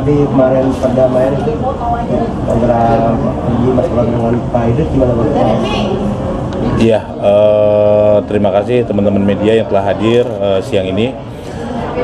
menanggapi kemarin perdamaian itu antara Haji Masrolah dengan Pak Idris gimana Bang? Iya, terima kasih teman-teman media yang telah hadir siang ini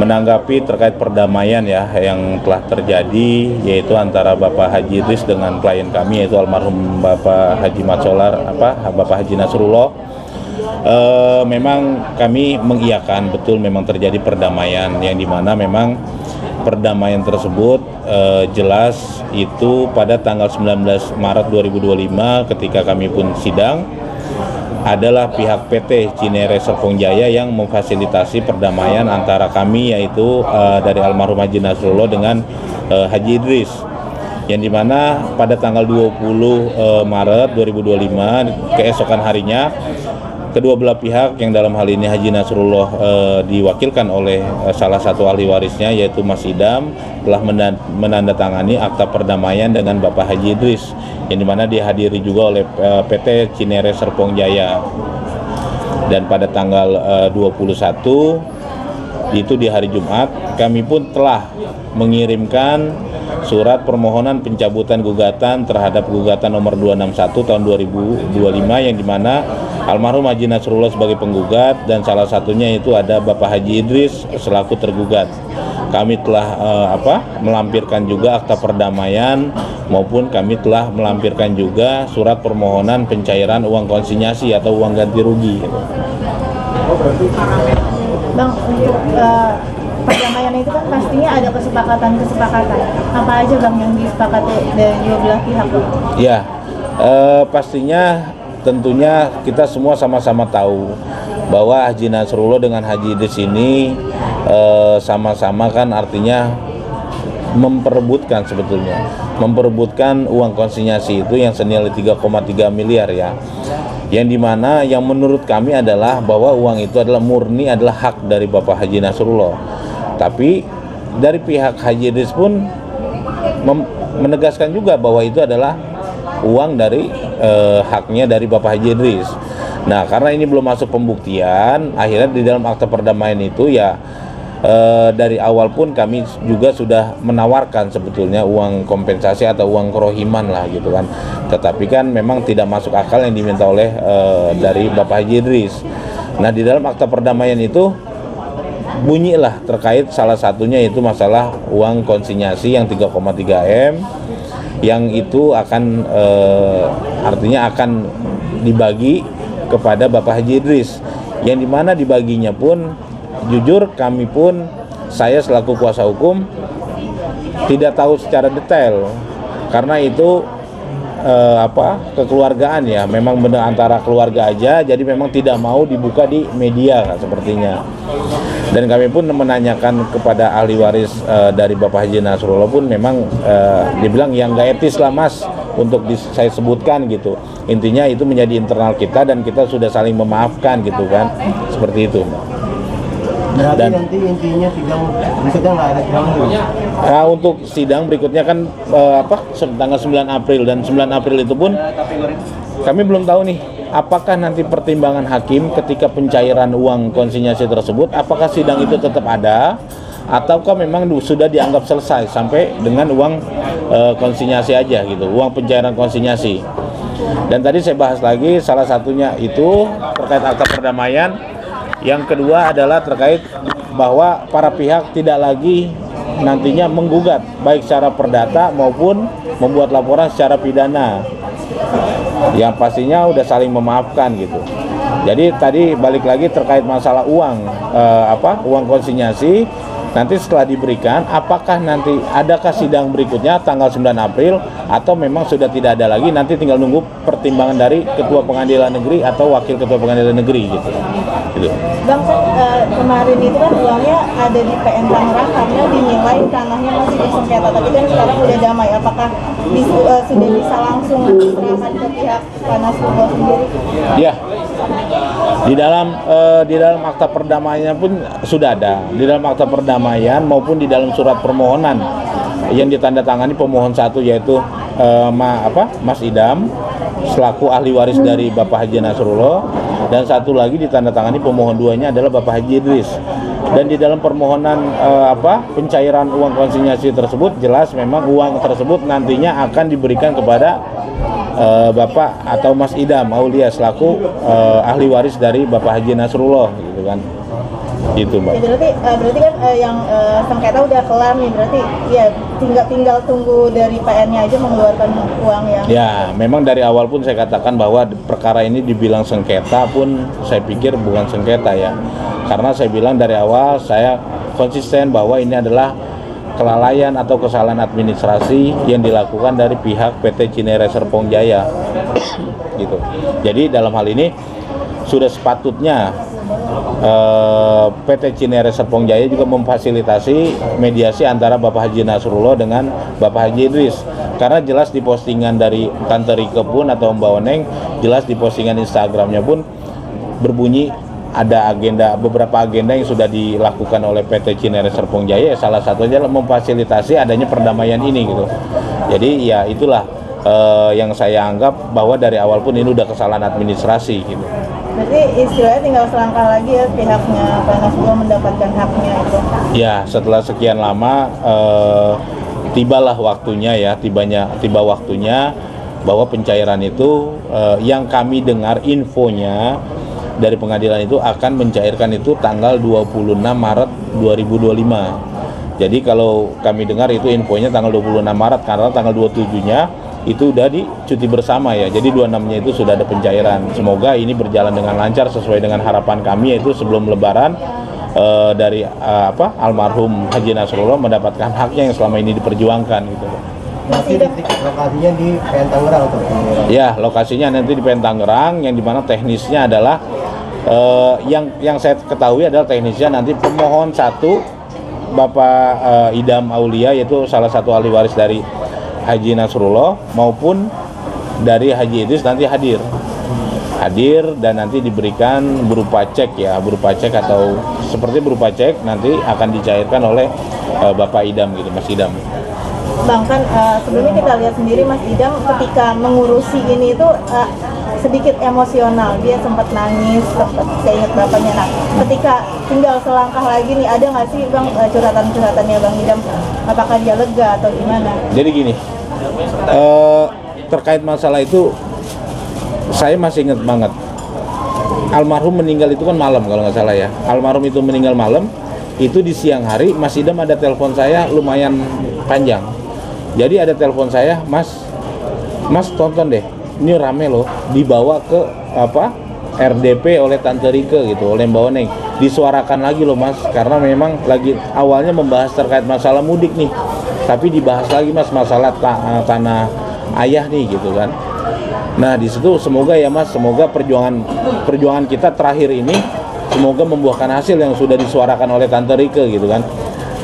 menanggapi terkait perdamaian ya yang telah terjadi, yaitu antara Bapak Haji Idris dengan klien kami yaitu almarhum Bapak Haji Masrolah, Bapak Haji Nasrullah. Memang kami mengiyakan betul memang terjadi perdamaian yang dimana memang perdamaian tersebut jelas itu pada tanggal 19 Maret 2025 ketika kami pun sidang adalah pihak PT Cinere Serpong Jaya yang memfasilitasi perdamaian antara kami yaitu dari almarhum Haji Nasrullah dengan Haji Idris, yang dimana pada tanggal 20 Maret 2025 keesokan harinya kedua belah pihak yang dalam hal ini Haji Nasrullah diwakilkan oleh salah satu ahli warisnya yaitu Mas Idam telah menandatangani akta perdamaian dengan Bapak Haji Idris, yang dimana dihadiri juga oleh PT Cinere Serpong Jaya. Dan pada tanggal 21 itu di hari Jumat kami pun telah mengirimkan surat permohonan pencabutan gugatan terhadap gugatan nomor 261 tahun 2025 yang dimana almarhum Haji Nasrullah sebagai penggugat dan salah satunya itu ada Bapak Haji Idris selaku tergugat. Kami telah melampirkan juga akta perdamaian maupun kami telah melampirkan juga surat permohonan pencairan uang konsinyasi atau uang ganti rugi. Bang, untuk perdamaian itu kan pastinya ada kesepakatan. Apa aja Bang yang disepakati dari dua belah pihak? Ya, pastinya tentunya kita semua sama-sama tahu bahwa Haji Nasrullah dengan Haji Idris ini sama-sama kan artinya memperebutkan uang konsinyasi itu yang senilai 3,3 miliar ya, yang dimana yang menurut kami adalah bahwa uang itu adalah murni adalah hak dari Bapak Haji Nasrullah, tapi dari pihak Haji Idris pun menegaskan juga bahwa itu adalah uang dari haknya dari Bapak Haji Idris. Nah, karena ini belum masuk pembuktian, akhirnya di dalam akta perdamaian itu ya dari awal pun kami juga sudah menawarkan sebetulnya uang kompensasi atau uang kerohiman lah gitu kan. Tetapi kan memang tidak masuk akal yang diminta oleh dari Bapak Haji Idris. Nah, di dalam akta perdamaian itu bunyilah terkait salah satunya itu masalah uang konsinyasi yang 3,3 M yang itu akan artinya akan dibagi kepada Bapak Haji Idris, yang dimana dibaginya pun jujur kami pun saya selaku kuasa hukum tidak tahu secara detail karena itu kekeluargaan ya, memang benar antara keluarga aja, jadi memang tidak mau dibuka di media sepertinya. Dan kami pun menanyakan kepada ahli waris dari Bapak Haji Nasrullah pun memang dibilang yang gak etis lah Mas untuk saya sebutkan gitu. Intinya itu menjadi internal kita dan kita sudah saling memaafkan gitu kan, seperti itu. Berarti dan nanti intinya sidang berikutnya nggak ada sidang lagi? Nah, untuk sidang berikutnya kan tanggal 9 April dan 9 April itu pun kami belum tahu nih apakah nanti pertimbangan hakim ketika pencairan uang konsinyasi tersebut apakah sidang itu tetap ada ataukah memang sudah dianggap selesai sampai dengan uang konsinyasi aja gitu, uang pencairan konsinyasi. Dan tadi saya bahas lagi salah satunya itu terkait akta perdamaian. Yang kedua adalah terkait bahwa para pihak tidak lagi nantinya menggugat baik secara perdata maupun membuat laporan secara pidana. Yang pastinya udah saling memaafkan gitu. Jadi tadi balik lagi terkait masalah uang uang konsinyasi. Nanti setelah diberikan, apakah nanti adakah sidang berikutnya tanggal 9 April atau memang sudah tidak ada lagi, nanti tinggal nunggu pertimbangan dari Ketua Pengadilan Negeri atau Wakil Ketua Pengadilan Negeri gitu. Bang, kemarin itu kan uangnya ada di PN Tangerang karena dinilai tanahnya masih bersengketa, tapi kan sekarang udah damai. Apakah sudah bisa langsung diserahkan ke pihak Pak Nasrullah sendiri? Iya. Di dalam akta perdamaiannya pun sudah ada. Di dalam akta perdamaian maupun di dalam surat permohonan yang ditandatangani pemohon satu yaitu Mas Idam selaku ahli waris dari Bapak Haji Nasrullah, dan satu lagi ditandatangani pemohon duanya adalah Bapak Haji Idris. Dan di dalam permohonan pencairan uang konsinyasi tersebut jelas memang uang tersebut nantinya akan diberikan kepada Bapak atau Mas Idam Aulia selaku ahli waris dari Bapak Haji Nasrullah gitu kan. Gitu, Mbak. Ya, berarti kan yang sengketa udah kelar nih, berarti ya tinggal tunggu dari PN-nya aja mengeluarkan uang yang. Ya, memang dari awal pun saya katakan bahwa perkara ini dibilang sengketa pun saya pikir bukan sengketa ya. Karena saya bilang dari awal saya konsisten bahwa ini adalah kelalaian atau kesalahan administrasi yang dilakukan dari pihak PT Cinere Serpong Jaya. Gitu. Jadi dalam hal ini sudah sepatutnya PT Cinere Serpong Jaya juga memfasilitasi mediasi antara Bapak Haji Nasrullah dengan Bapak Haji Idris, karena jelas di postingan dari Tante Rike pun atau Mbak Oneng, jelas di postingan Instagramnya pun berbunyi ada beberapa agenda yang sudah dilakukan oleh PT Cinere Serpong Jaya, salah satunya adalah memfasilitasi adanya perdamaian ini gitu. Jadi ya itulah yang saya anggap bahwa dari awal pun ini udah kesalahan administrasi gitu. Berarti istilahnya tinggal selangkah lagi ya pihaknya Pak Nasrullah mendapatkan haknya itu. Ya, setelah sekian lama tibalah waktunya ya, tiba waktunya bahwa pencairan itu yang kami dengar infonya dari pengadilan itu akan mencairkan itu tanggal 26 Maret 2025. Jadi kalau kami dengar itu infonya tanggal 26 Maret karena tanggal 27-nya itu udah di cuti bersama ya. Jadi 26-nya itu sudah ada pencairan. Semoga ini berjalan dengan lancar sesuai dengan harapan kami, yaitu sebelum Lebaran dari almarhum Haji Nasrullah mendapatkan haknya yang selama ini diperjuangkan gitu. Masih lokasinya di PN Tangerang atau? Ya, lokasinya nanti di PN Tangerang, yang dimana teknisnya adalah yang saya ketahui adalah teknisnya nanti pemohon satu Bapak Idam Aulia, yaitu salah satu ahli waris dari Haji Nasrullah, maupun dari Haji Idris nanti hadir dan nanti diberikan berupa cek atau seperti berupa cek nanti akan dicairkan oleh Bapak Idam gitu, Mas Idam. Bang, kan sebelumnya kita lihat sendiri Mas Idam ketika mengurusi ini itu sedikit emosional, dia sempat nangis, sempat keinget bapaknya. Nah, ketika tinggal selangkah lagi nih, ada nggak sih Bang curhatan-curhatannya Bang Idam? Apakah dia lega atau gimana? Jadi gini, terkait masalah itu saya masih ingat banget. Almarhum meninggal itu kan malam kalau nggak salah ya. Almarhum itu meninggal malam, itu di siang hari Mas Idam ada telepon saya lumayan panjang. Jadi ada telepon saya, Mas tonton deh, ini rame loh, dibawa ke RDP oleh Tante Rike gitu, oleh Mbak Oneng, disuarakan lagi loh Mas, karena memang lagi awalnya membahas terkait masalah mudik nih, tapi dibahas lagi Mas masalah tanah ayah nih gitu kan. Nah di situ semoga ya Mas, semoga perjuangan kita terakhir ini semoga membuahkan hasil yang sudah disuarakan oleh Tante Rike gitu kan.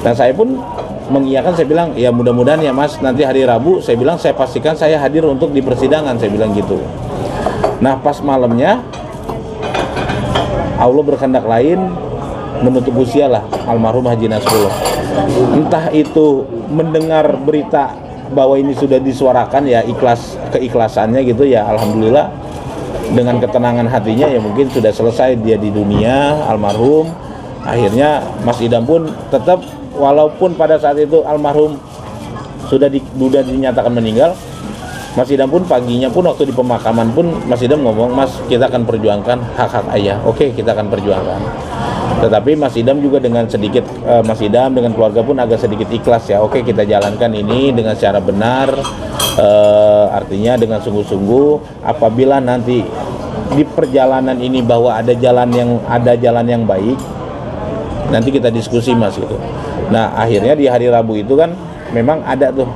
Dan saya pun mengiyakan, saya bilang ya mudah-mudahan ya Mas, nanti hari Rabu saya bilang saya pastikan saya hadir untuk di persidangan, saya bilang gitu. Nah pas malamnya Allah berkehendak lain, menutup usia lah almarhum Haji Nasrullah. Entah itu mendengar berita bahwa ini sudah disuarakan ya, keikhlasannya gitu ya, alhamdulillah dengan ketenangan hatinya ya mungkin sudah selesai dia di dunia almarhum. Akhirnya Mas Idam pun tetap, walaupun pada saat itu almarhum sudah dinyatakan meninggal, Mas Idam pun paginya pun waktu di pemakaman pun Mas Idam ngomong, Mas kita akan perjuangkan hak-hak ayah. Oke, kita akan perjuangkan. Tetapi Mas Idam juga dengan sedikit, Mas Idam dengan keluarga pun agak sedikit ikhlas ya. Oke, kita jalankan ini dengan secara benar, artinya dengan sungguh-sungguh. Apabila nanti di perjalanan ini bahwa ada jalan yang baik, nanti kita diskusi Mas gitu. Nah akhirnya di hari Rabu itu kan memang ada tuh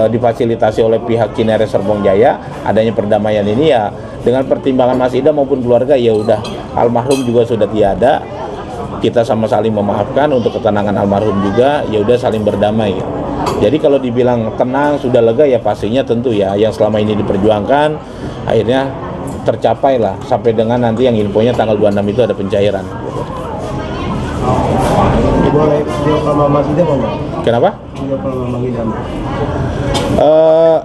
difasilitasi oleh pihak Cinere Serpong Jaya adanya perdamaian ini ya, dengan pertimbangan Mas Idam maupun keluarga ya udah, almarhum juga sudah tiada, kita sama saling memaafkan untuk ketenangan almarhum juga, ya udah saling berdamai gitu. Jadi kalau dibilang tenang sudah lega ya pastinya tentu ya, yang selama ini diperjuangkan akhirnya tercapai lah, sampai dengan nanti yang infonya tanggal 26 itu ada pencairan. Boleh video sama Mas Idam apa? Kenapa? Video sama Mas Idam.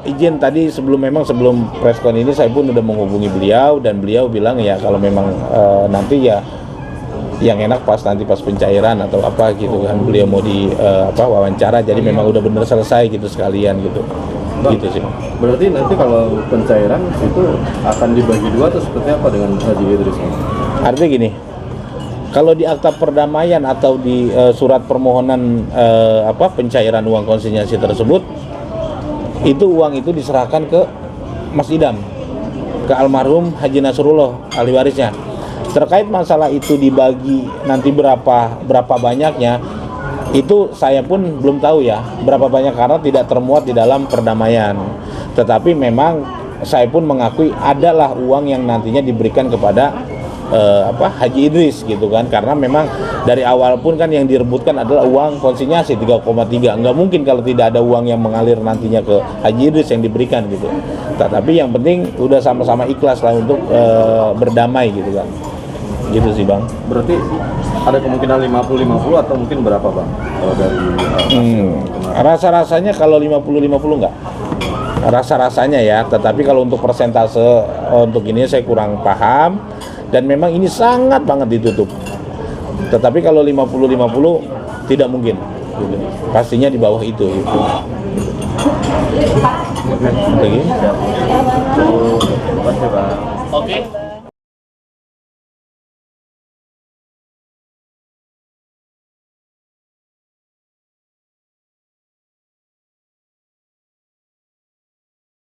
Izin tadi sebelum preskon ini saya pun udah menghubungi beliau, dan beliau bilang ya kalau memang nanti ya yang enak pas nanti pas pencairan atau apa gitu kan beliau mau di wawancara, jadi memang udah bener selesai gitu sekalian gitu. Bang, Gitu sih. berarti nanti kalau pencairan itu akan dibagi dua atau seperti apa dengan Haji Idris? Artinya gini, kalau di akta perdamaian atau di surat permohonan pencairan uang konsinyasi tersebut, itu uang itu diserahkan ke Mas Idam, ke almarhum Haji Nasrullah ahli warisnya. Terkait masalah itu dibagi nanti berapa banyaknya, itu saya pun belum tahu ya berapa banyak karena tidak termuat di dalam perdamaian. Tetapi memang saya pun mengakui adalah uang yang nantinya diberikan kepada Haji Idris gitu kan, karena memang dari awal pun kan yang direbutkan adalah uang konsinyasi 3,3. Nggak mungkin kalau tidak ada uang yang mengalir nantinya ke Haji Idris yang diberikan gitu. Tetapi yang penting udah sama-sama ikhlas lah untuk berdamai gitu kan. Gitu sih Bang. Berarti ada kemungkinan 50-50 atau mungkin berapa Bang? Kalau dari Rasa-rasanya kalau 50-50 enggak. Rasa-rasanya ya, tetapi kalau untuk persentase untuk ini saya kurang paham dan memang ini sangat banget ditutup. Tetapi kalau 50-50 tidak mungkin. Gitu. Pastinya di bawah itu gitu. Lagi? Terima kasih Bang. Oke.